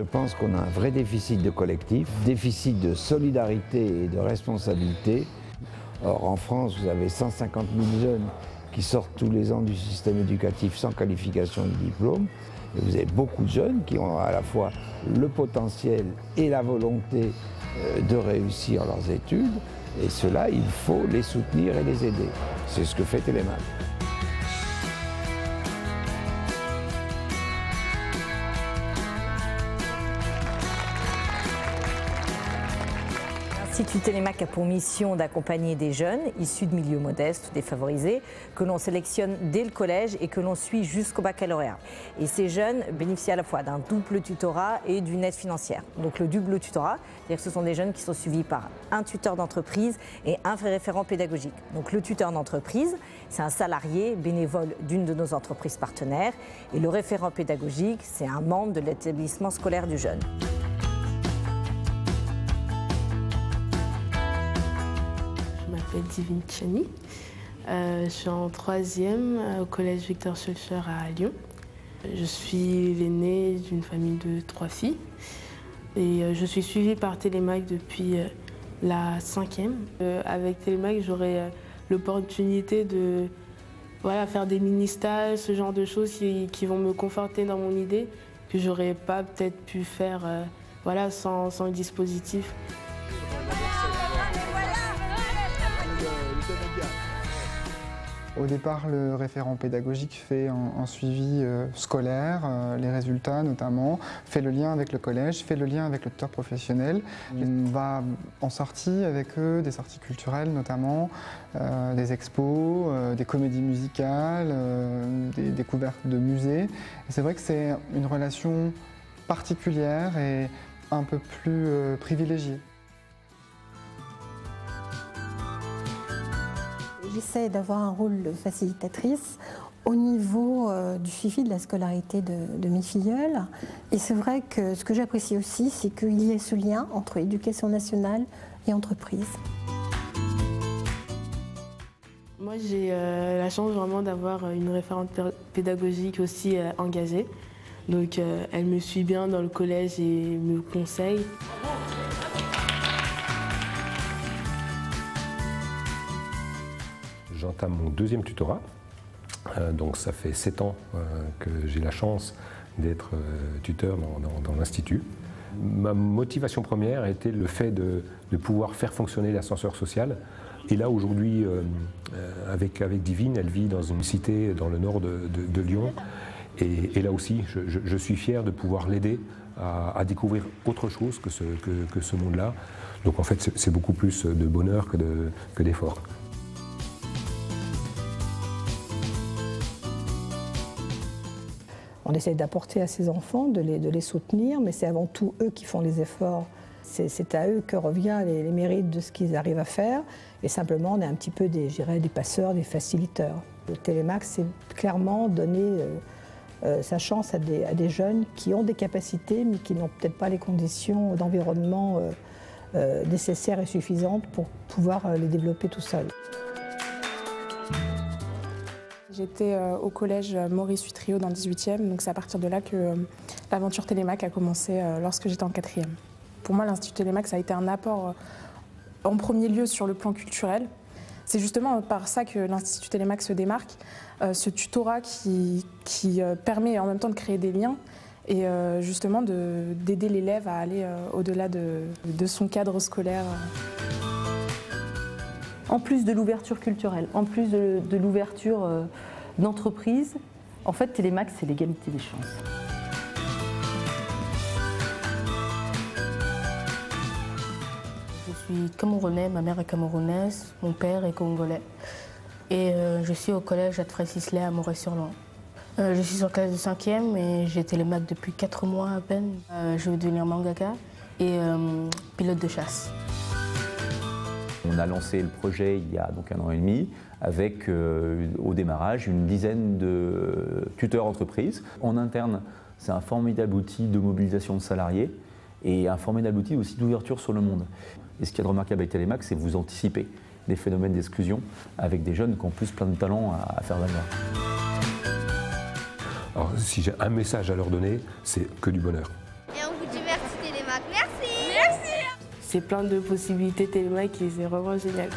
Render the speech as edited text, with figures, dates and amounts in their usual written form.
Je pense qu'on a un vrai déficit de collectif, déficit de solidarité et de responsabilité. Or, en France, vous avez 150 000 jeunes qui sortent tous les ans du système éducatif sans qualification ni diplôme. Et vous avez beaucoup de jeunes qui ont à la fois le potentiel et la volonté de réussir leurs études. Et cela, il faut les soutenir et les aider. C'est ce que fait Télémac. L'Institut Télémac a pour mission d'accompagner des jeunes issus de milieux modestes ou défavorisés que l'on sélectionne dès le collège et que l'on suit jusqu'au baccalauréat. Et ces jeunes bénéficient à la fois d'un double tutorat et d'une aide financière. Donc le double tutorat, c'est-à-dire que ce sont des jeunes qui sont suivis par un tuteur d'entreprise et un référent pédagogique. Donc le tuteur d'entreprise, c'est un salarié bénévole d'une de nos entreprises partenaires et le référent pédagogique, c'est un membre de l'établissement scolaire du jeune. Je m'appelle Divine Chani. Je suis en 3e au collège Victor Schœlcher à Lyon. Je suis l'aînée d'une famille de 3 filles et je suis suivie par Télémac depuis la 5e. Avec Télémac, j'aurai l'opportunité de faire des mini-stages, ce genre de choses qui vont me conforter dans mon idée que j'aurais pas peut-être pu faire sans le dispositif. Au départ, le référent pédagogique fait un suivi scolaire, les résultats notamment, fait le lien avec le collège, fait le lien avec le tuteur professionnel. On va en sortie avec eux, des sorties culturelles notamment, des expos, des comédies musicales, des découvertes de musées. C'est vrai que c'est une relation particulière et un peu plus privilégiée. J'essaie d'avoir un rôle de facilitatrice au niveau du suivi de la scolarité de mes filleules. Et c'est vrai que ce que j'apprécie aussi, c'est qu'il y ait ce lien entre éducation nationale et entreprise. Moi, j'ai la chance vraiment d'avoir une référente pédagogique aussi engagée. Donc, elle me suit bien dans le collège et me conseille. J'entame mon 2e tutorat, donc ça fait 7 ans que j'ai la chance d'être tuteur dans l'Institut. Ma motivation première a été le fait de pouvoir faire fonctionner l'ascenseur social. Et là aujourd'hui, avec Divine, elle vit dans une cité dans le nord de Lyon. Et là aussi, je suis fier de pouvoir l'aider à découvrir autre chose que ce monde-là. Donc en fait, c'est beaucoup plus de bonheur que d'effort. On essaie d'apporter à ces enfants, de les soutenir, mais c'est avant tout eux qui font les efforts. C'est à eux que revient les mérites de ce qu'ils arrivent à faire. Et simplement, on est un petit peu des passeurs, des facilitateurs. Le Télémac, c'est clairement donner sa chance à des jeunes qui ont des capacités, mais qui n'ont peut-être pas les conditions d'environnement nécessaires et suffisantes pour pouvoir les développer tout seuls. J'étais au collège Maurice Utrio dans le 18e, donc c'est à partir de là que l'aventure Télémac a commencé lorsque j'étais en 4e. Pour moi, l'Institut Télémac, ça a été un apport en premier lieu sur le plan culturel. C'est justement par ça que l'Institut Télémac se démarque, ce tutorat qui permet en même temps de créer des liens et justement d'aider l'élève à aller au-delà de son cadre scolaire. En plus de l'ouverture culturelle, en plus de l'ouverture d'entreprise, en fait, Télémac, c'est l'égalité des chances. Je suis camerounais, ma mère est camerounaise, mon père est congolais. Et je suis au collège Adfray-Sisley à Moret-sur-Loing. Je suis en classe de 5e et j'ai Télémac depuis 4 mois à peine. Je veux devenir mangaka et pilote de chasse. On a lancé le projet il y a donc 1 an et demi avec au démarrage une dizaine de tuteurs entreprises. En interne, c'est un formidable outil de mobilisation de salariés et un formidable outil aussi d'ouverture sur le monde. Et ce qui est remarquable avec Télémac, c'est que vous anticipez des phénomènes d'exclusion avec des jeunes qui ont plus plein de talents à faire valoir. Alors si j'ai un message à leur donner, c'est que du bonheur. Et on vous dit C'est plein de possibilités Télémac et c'est vraiment génial.